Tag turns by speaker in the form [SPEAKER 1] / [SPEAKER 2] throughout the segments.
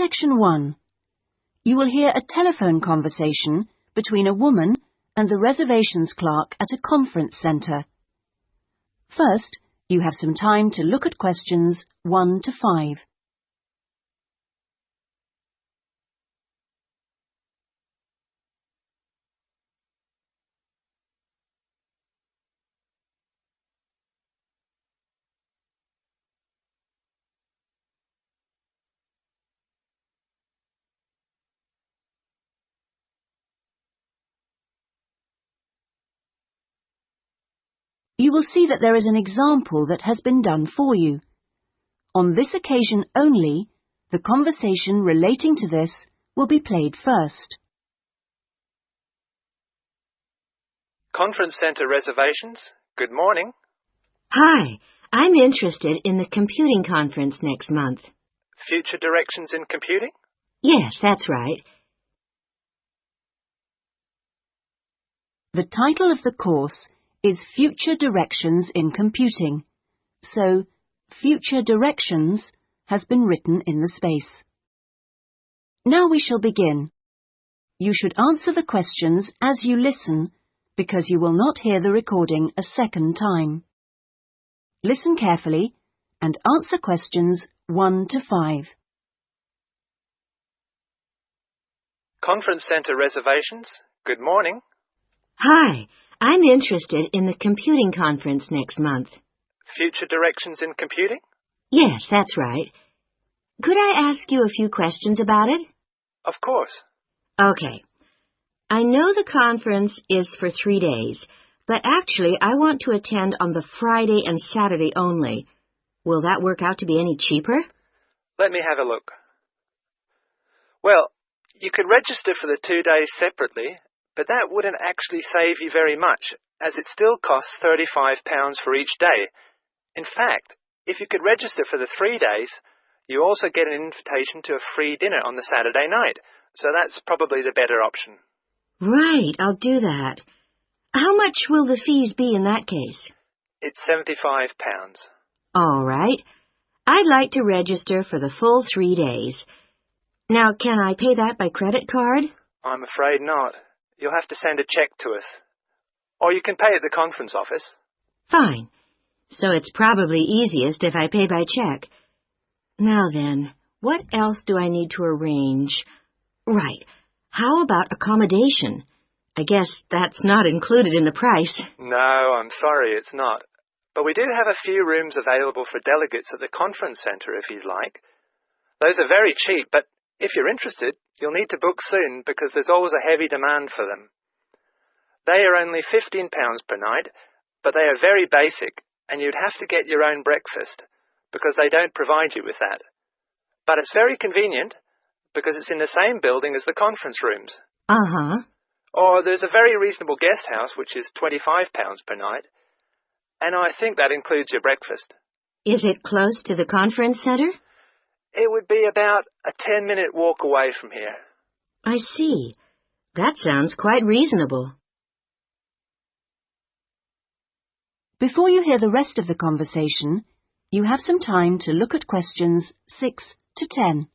[SPEAKER 1] Section 1. You will hear a telephone conversation between a woman and the reservations clerk at a conference centre. First, you have some time to look at questions 1 to 5. You will see that there is an example that has been done for you. On this occasion only, the conversation relating to this will be played first.
[SPEAKER 2] Conference Centre reservations. Good morning.
[SPEAKER 3] Hi, I'm interested in the computing conference next month.
[SPEAKER 2] Future directions in computing?
[SPEAKER 3] Yes, that's right.
[SPEAKER 1] The title of the course is Future Directions in Computing, so Future Directions has been written in the space. Now we shall begin. You should answer the questions as you listen, because you will not hear the recording a second time. Listen carefully and answer questions 1 to 5.
[SPEAKER 2] Conference Centre reservations. Good morning.
[SPEAKER 3] Hi, I'm interested in the computing conference next month.
[SPEAKER 2] Future directions in computing?
[SPEAKER 3] Yes, that's right. Could I ask you a few questions about it?
[SPEAKER 2] Of course.
[SPEAKER 3] Okay. I know the conference is for 3 days, but actually I want to attend on the Friday and Saturday only. Will that work out to be any cheaper?
[SPEAKER 2] Let me have a look. Well, you could register for the 2 days separately, but that wouldn't actually save you very much, as it still costs £35 for each day. In fact, if you could register for the 3 days, you also get an invitation to a free dinner on the Saturday night, so that's probably the better option.
[SPEAKER 3] Right, I'll do that. How much will the fees be in that case?
[SPEAKER 2] It's £75.
[SPEAKER 3] All right. I'd like to register for the full 3 days. Now, can I pay that by credit card?
[SPEAKER 2] I'm afraid not. You'll have to send a cheque to us. Or you can pay at the conference office.
[SPEAKER 3] Fine. So it's probably easiest if I pay by cheque. Now then, what else do I need to arrange? Right. How about accommodation? I guess that's not included in the price.
[SPEAKER 2] No, I'm sorry, it's not. But we do have a few rooms available for delegates at the conference centre if you'd like. Those are very cheap, but if you're interested, you'll need to book soon because there's always a heavy demand for them. They are only £15 per night, but they are very basic, and you'd have to get your own breakfast because they don't provide you with that. But it's very convenient because it's in the same building as the conference rooms.
[SPEAKER 3] Uh-huh.
[SPEAKER 2] Or there's a very reasonable guest house, which is £25 per night, and I think that includes your breakfast.
[SPEAKER 3] Is it close to the conference centre?
[SPEAKER 2] It would be about a 10-minute walk away from here.
[SPEAKER 3] I see. That sounds quite reasonable.
[SPEAKER 1] Before you hear the rest of the conversation, you have some time to look at questions 6 to 10.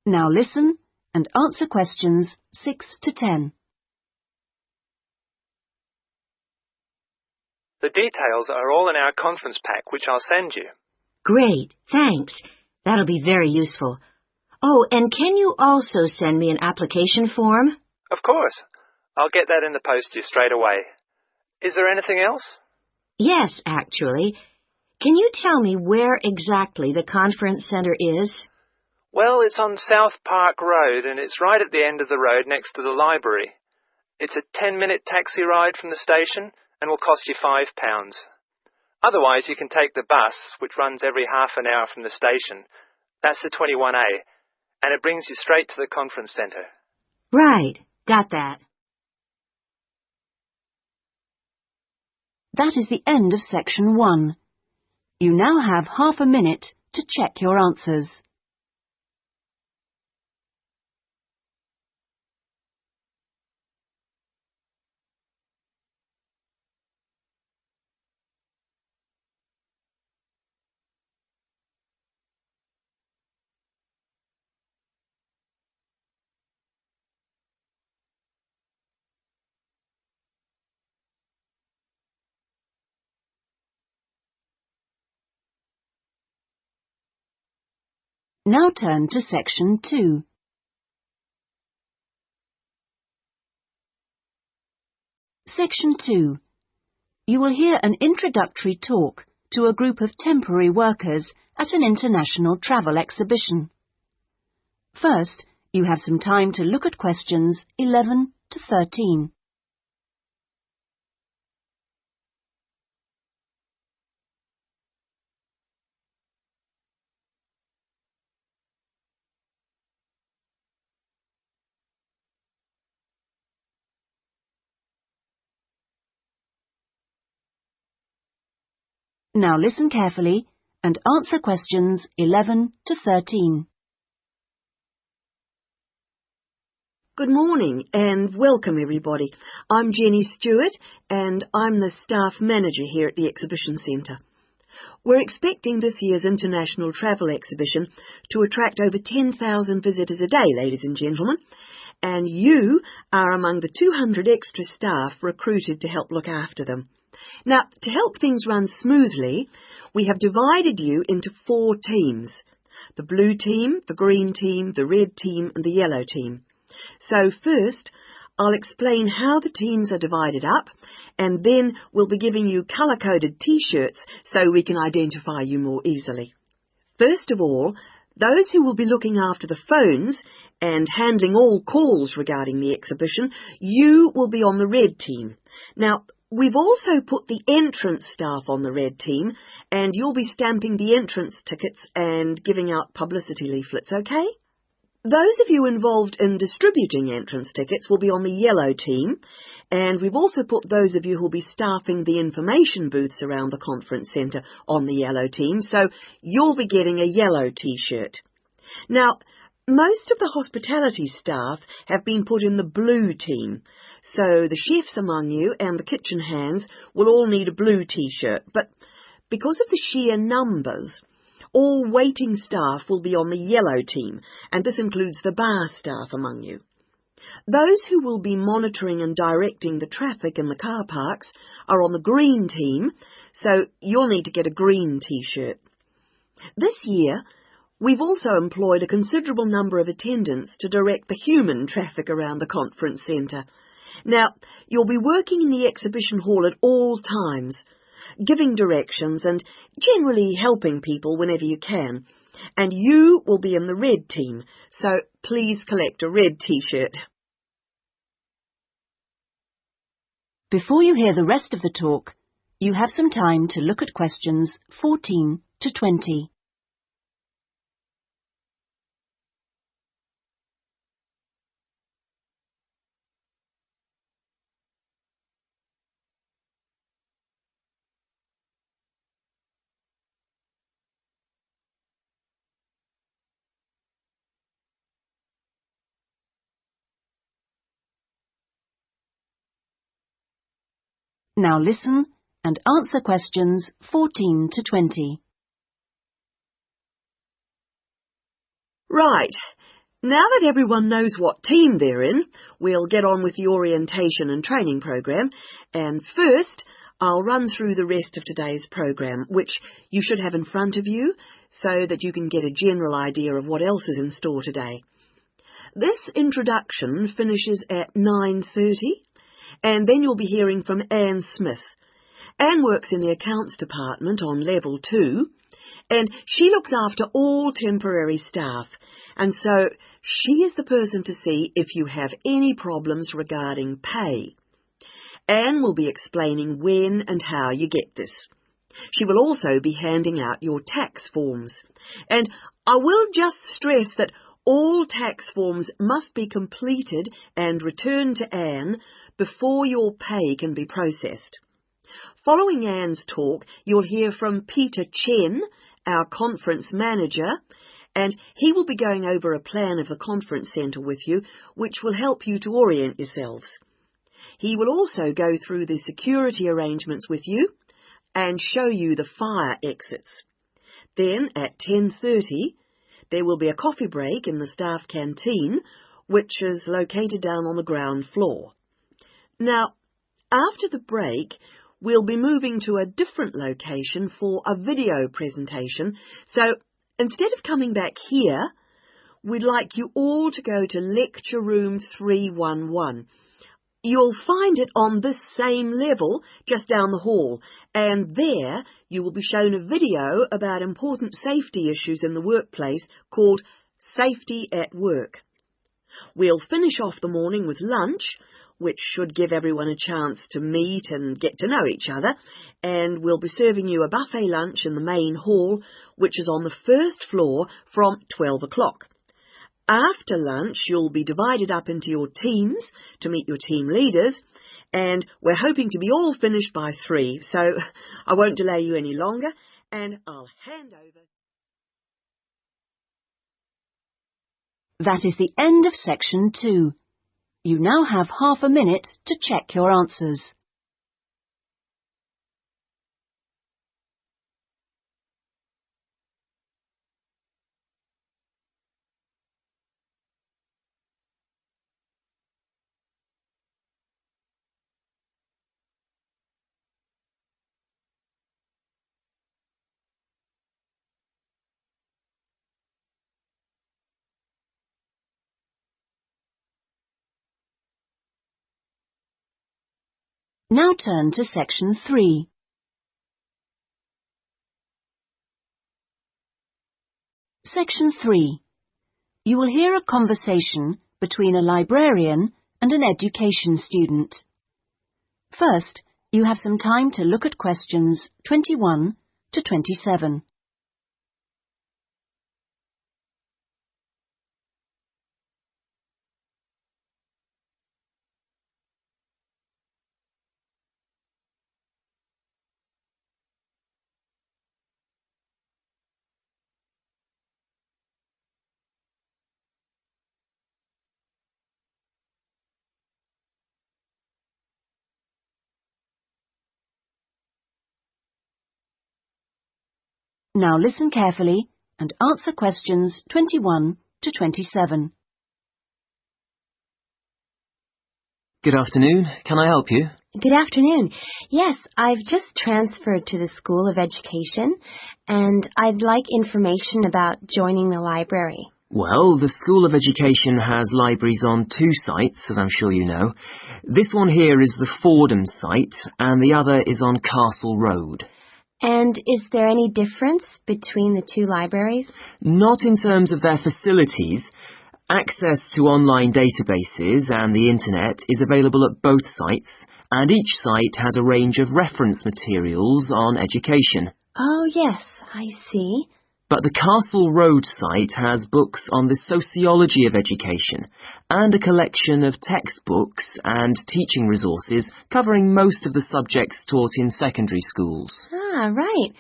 [SPEAKER 1] Now listen and answer questions 6 to 10.
[SPEAKER 2] The details are all in our conference pack, which I'll send you.
[SPEAKER 3] Great, thanks. That'll be very useful. Oh, and can you also send me an application form?
[SPEAKER 2] Of course. I'll get that in the post to you straight away. Is there anything else?
[SPEAKER 3] Yes, actually. Can you tell me where exactly the conference centre is?
[SPEAKER 2] Well, it's on South Park Road, and it's right at the end of the road next to the library. It's a 10-minute taxi ride from the station and will cost you £5. Otherwise, you can take the bus, which runs every half an hour from the station. That's the 21A, and it brings you straight to the conference centre.
[SPEAKER 3] Right, got that.
[SPEAKER 1] That is the end of section 1. You now have half a minute to check your answers. Now turn to Section 2. Section 2. You will hear an introductory talk to a group of temporary workers at an international travel exhibition. First, you have some time to look at questions 11 to 13. Now listen carefully and answer questions 11 to 13.
[SPEAKER 4] Good morning and welcome everybody. I'm Jenny Stewart and I'm the staff manager here at the Exhibition Centre. We're expecting this year's International Travel Exhibition to attract over 10,000 visitors a day, ladies and gentlemen, and you are among the 200 extra staff recruited to help look after them. Now, to help things run smoothly, we have divided you into 4 teams: the blue team, the green team, the red team and the yellow team. So first, I'll explain how the teams are divided up, and then we'll be giving you colour-coded T-shirts so we can identify you more easily. First of all, those who will be looking after the phones and handling all calls regarding the exhibition, you will be on the red team. Now, we've also put the entrance staff on the red team, and you'll be stamping the entrance tickets and giving out publicity leaflets, okay? Those of you involved in distributing entrance tickets will be on the yellow team, and we've also put those of you who'll be staffing the information booths around the conference centre on the yellow team, so you'll be getting a yellow T-shirt. Now, most of the hospitality staff have been put in the blue team, so the chefs among you and the kitchen hands will all need a blue T-shirt, but because of the sheer numbers, all waiting staff will be on the yellow team, and this includes the bar staff among you. Those who will be monitoring and directing the traffic in the car parks are on the green team, so you'll need to get a green T-shirt. This year, we've also employed a considerable number of attendants to direct the human traffic around the conference centre. Now, you'll be working in the exhibition hall at all times, giving directions and generally helping people whenever you can. And you will be in the red team, so please collect a red T-shirt.
[SPEAKER 1] Before you hear the rest of the talk, you have some time to look at questions 14 to 20. Now listen and answer questions 14 to 20.
[SPEAKER 4] Right. Now that everyone knows what team they're in, we'll get on with the orientation and training program. And first, I'll run through the rest of today's program, which you should have in front of you so that you can get a general idea of what else is in store today. This introduction finishes at 9:30. And then you'll be hearing from Anne Smith. Anne works in the accounts department on level 2, and she looks after all temporary staff, and so she is the person to see if you have any problems regarding pay. Anne will be explaining when and how you get this. She will also be handing out your tax forms. And I will just stress that all tax forms must be completed and returned to Anne before your pay can be processed. Following Anne's talk, you'll hear from Peter Chen, our conference manager, and he will be going over a plan of the conference centre with you, which will help you to orient yourselves. He will also go through the security arrangements with you and show you the fire exits. Then, at 10:30, there will be a coffee break in the staff canteen, which is located down on the ground floor. Now, after the break, we'll be moving to a different location for a video presentation, so instead of coming back here, we'd like you all to go to Lecture Room 311. You'll find it on this same level, just down the hall, and there you will be shown a video about important safety issues in the workplace called Safety at Work. We'll finish off the morning with lunch, which should give everyone a chance to meet and get to know each other, and we'll be serving you a buffet lunch in the main hall, which is on the first floor from 12 o'clock. After lunch, you'll be divided up into your teams to meet your team leaders, and we're hoping to be all finished by 3, so I won't delay you any longer, and I'll hand over.
[SPEAKER 1] That is the end of section 2. You now have half a minute to check your answers. Now turn to section 3. Section 3. You will hear a conversation between a librarian and an education student. First, you have some time to look at questions 21 to 27. Now listen carefully and answer questions 21 to 27.
[SPEAKER 5] Good afternoon. Can I help you?
[SPEAKER 6] Good afternoon. Yes, I've just transferred to the School of Education, and I'd like information about joining the library.
[SPEAKER 5] Well, the School of Education has libraries on 2 sites, as I'm sure you know. This one here is the Fordham site, and the other is on Castle Road.
[SPEAKER 6] And is there any difference between the 2 libraries?
[SPEAKER 5] Not in terms of their facilities. Access to online databases and the internet is available at both sites, and each site has a range of reference materials on education.
[SPEAKER 6] Oh, yes, I see.
[SPEAKER 5] But the Castle Road site has books on the sociology of education and a collection of textbooks and teaching resources covering most of the subjects taught in secondary schools.
[SPEAKER 6] Ah, right.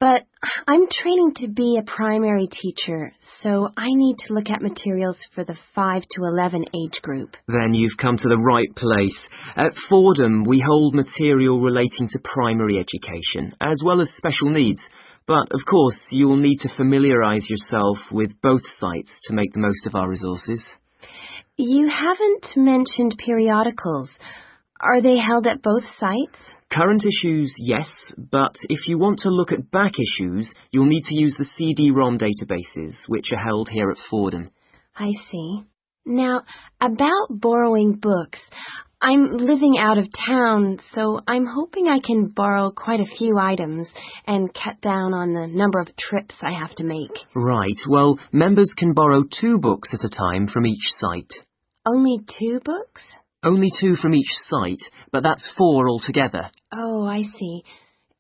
[SPEAKER 6] But I'm training to be a primary teacher, so I need to look at materials for the 5 to 11 age group.
[SPEAKER 5] Then you've come to the right place. At Fordham, we hold material relating to primary education, as well as special needs. But, of course, you'll need to familiarise yourself with both sites to make the most of our resources.
[SPEAKER 6] You haven't mentioned periodicals. Are they held at both sites?
[SPEAKER 5] Current issues, yes, but if you want to look at back issues, you'll need to use the CD-ROM databases, which are held here at Fordham.
[SPEAKER 6] I see. Now, about borrowing books, I'm living out of town, so I'm hoping I can borrow quite a few items and cut down on the number of trips I have to make.
[SPEAKER 5] Right, well, members can borrow 2 books at a time from each site.
[SPEAKER 6] Only 2 books?
[SPEAKER 5] Only 2 from each site, but that's 4 altogether.
[SPEAKER 6] Oh, I see.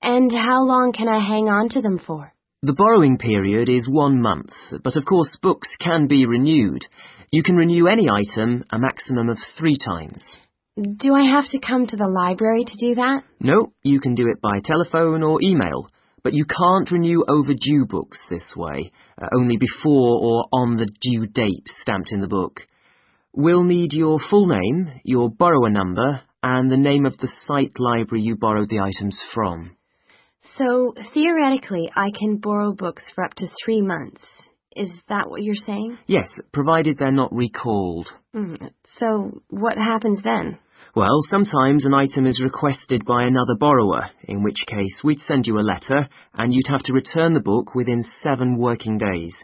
[SPEAKER 6] And how long can I hang on to them for?
[SPEAKER 5] The borrowing period is 1 month, but of course books can be renewed. You can renew any item a maximum of 3 times.
[SPEAKER 6] Do I have to come to the library to do that?
[SPEAKER 5] No, you can do it by telephone or email, but you can't renew overdue books this way, only before or on the due date stamped in the book. We'll need your full name, your borrower number, and the name of the site library you borrowed the items from.
[SPEAKER 6] So, theoretically, I can borrow books for up to 3 months. Is that what you're saying?
[SPEAKER 5] Yes, provided they're not recalled.
[SPEAKER 6] So, what happens then?
[SPEAKER 5] Well, sometimes an item is requested by another borrower, in which case we'd send you a letter, and you'd have to return the book within 7 working days.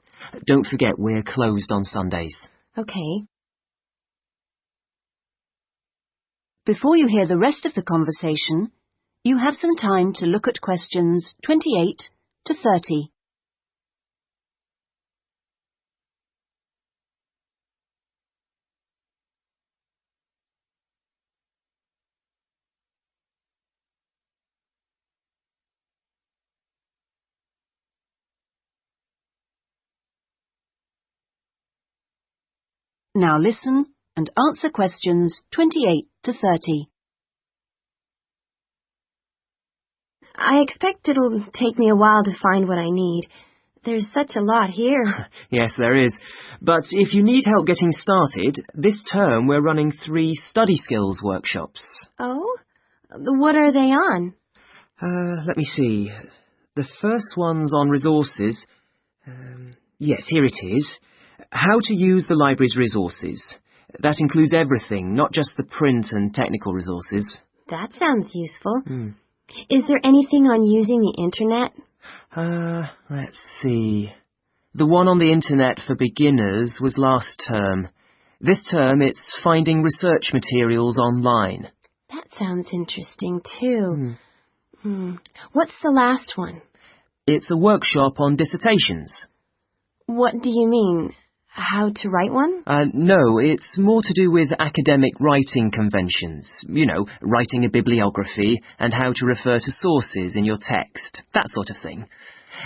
[SPEAKER 5] Don't forget, we're closed on Sundays.
[SPEAKER 6] Okay.
[SPEAKER 1] Before you hear the rest of the conversation, you have some time to look at questions 28 to 30. Now listen and answer questions 28 to 30.
[SPEAKER 6] I expect it'll take me a while to find what I need. There's such a lot here.
[SPEAKER 5] Yes, there is. But if you need help getting started, this term we're running 3 study skills workshops.
[SPEAKER 6] Oh? What are they on?
[SPEAKER 5] Let me see. The first one's on resources. Yes, here it is. How to use the library's resources. That includes everything, not just the print and technical resources.
[SPEAKER 6] That sounds useful. Is there anything on using the internet?
[SPEAKER 5] Let's see. The one on the internet for beginners was last term. This term it's finding research materials online.
[SPEAKER 6] That sounds interesting too. What's the last one?
[SPEAKER 5] It's a workshop on dissertations.
[SPEAKER 6] What do you mean? How to write one?
[SPEAKER 5] No, it's more to do with academic writing conventions. You know, writing a bibliography and how to refer to sources in your text, that sort of thing.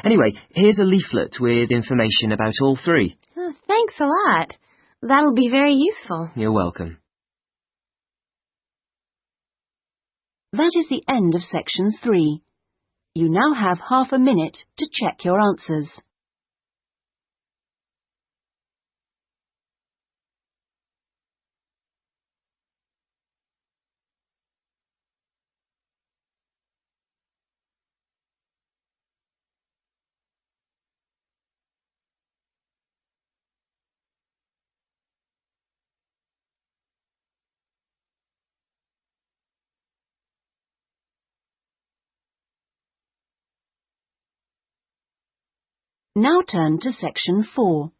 [SPEAKER 5] Anyway, here's a leaflet with information about all 3.
[SPEAKER 6] Oh, thanks a lot. That'll be very useful.
[SPEAKER 5] You're welcome.
[SPEAKER 1] That is the end of section 3. You now have half a minute to check your answers. Now turn to section 4.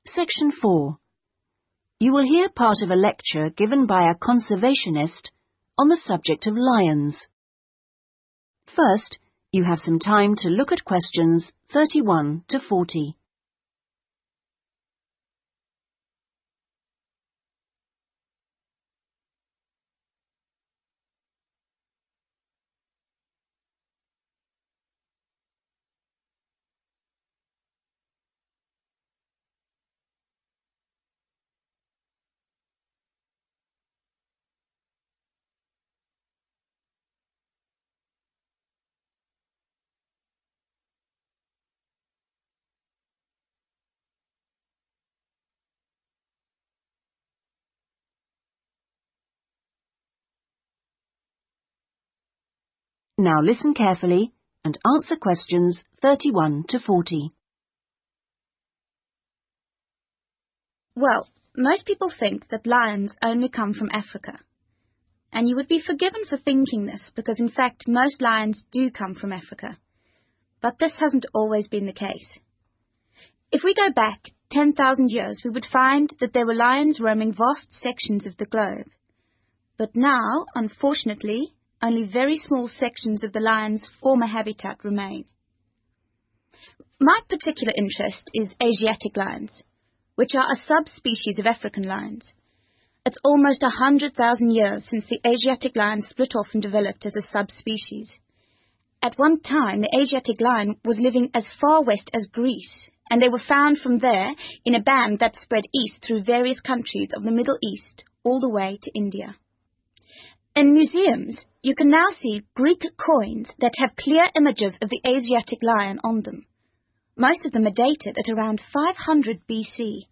[SPEAKER 1] Section 4. You will hear part of a lecture given by a conservationist on the subject of lions. First, you have some time to look at questions 31 to 40. Now listen carefully and answer questions 31 to 40.
[SPEAKER 7] Well, most people think that lions only come from Africa. And you would be forgiven for thinking this, because in fact most lions do come from Africa. But this hasn't always been the case. If we go back 10,000 years, we would find that there were lions roaming vast sections of the globe. But now, unfortunately, only very small sections of the lion's former habitat remain. My particular interest is Asiatic lions, which are a subspecies of African lions. It's almost 100,000 years since the Asiatic lion split off and developed as a subspecies. At one time, the Asiatic lion was living as far west as Greece and they were found from there in a band that spread east through various countries of the Middle East all the way to India. In museums, you can now see Greek coins that have clear images of the Asiatic lion on them. Most of them are dated at around 500 BC.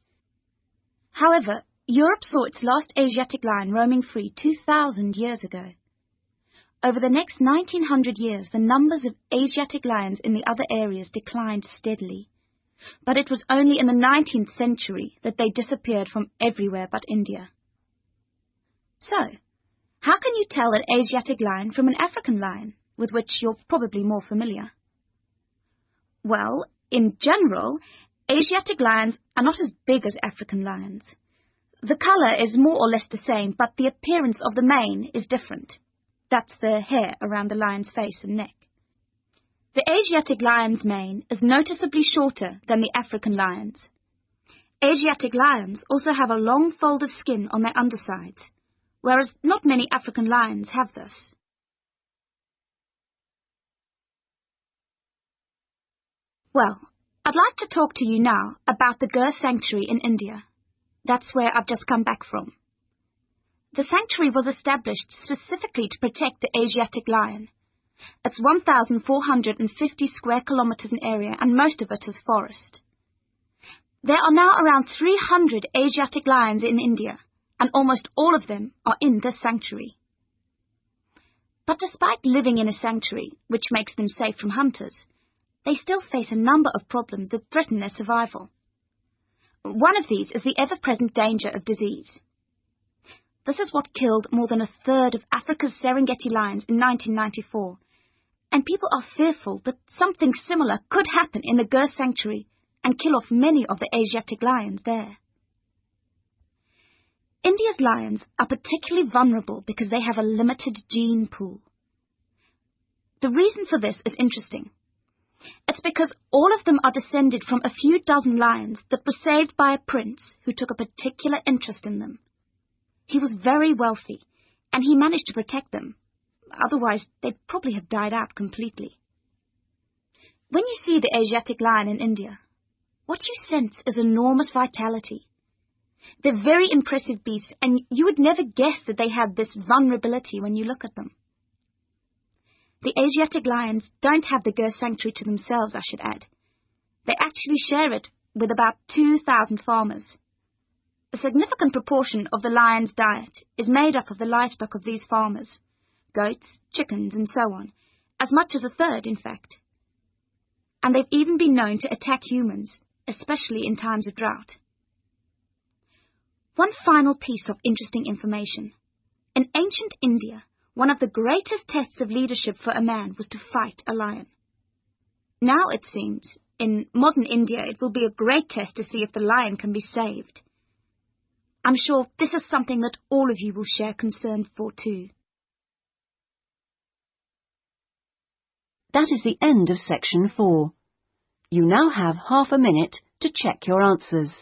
[SPEAKER 7] However, Europe saw its last Asiatic lion roaming free 2,000 years ago. Over the next 1900 years, the numbers of Asiatic lions in the other areas declined steadily. But it was only in the 19th century that they disappeared from everywhere but India. So, how can you tell an Asiatic lion from an African lion, with which you're probably more familiar? Well, in general, Asiatic lions are not as big as African lions. The colour is more or less the same, but the appearance of the mane is different. That's the hair around the lion's face and neck. The Asiatic lion's mane is noticeably shorter than the African lion's. Asiatic lions also have a long fold of skin on their undersides, whereas not many African lions have this. Well, I'd like to talk to you now about the Godhra sanctuary in India. That's where I've just come back from. The sanctuary was established specifically to protect the Asiatic lion. It's 1,450 square kilometres in area, and most of it is forest. There are now around 300 Asiatic lions in India, and almost all of them are in this sanctuary. But despite living in a sanctuary, which makes them safe from hunters, they still face a number of problems that threaten their survival. One of these is the ever-present danger of disease. This is what killed more than a third of Africa's Serengeti lions in 1994, and people are fearful that something similar could happen in the Godhra sanctuary and kill off many of the Asiatic lions there. India's lions are particularly vulnerable because they have a limited gene pool. The reason for this is interesting. It's because all of them are descended from a few dozen lions that were saved by a prince who took a particular interest in them. He was very wealthy, and he managed to protect them. Otherwise, they'd probably have died out completely. When you see the Asiatic lion in India, what you sense is enormous vitality. They're very impressive beasts, and you would never guess that they had this vulnerability when you look at them. The Asiatic lions don't have the Godhra sanctuary to themselves, I should add. They actually share it with about 2,000 farmers. A significant proportion of the lion's diet is made up of the livestock of these farmers, goats, chickens, and so on, as much as a third, in fact. And they've even been known to attack humans, especially in times of drought. One final piece of interesting information. In ancient India, one of the greatest tests of leadership for a man was to fight a lion. Now, it seems, in modern India, it will be a great test to see if the lion can be saved. I'm sure this is something that all of you will share concern for too.
[SPEAKER 1] That is the end of section 4. You now have half a minute to check your answers.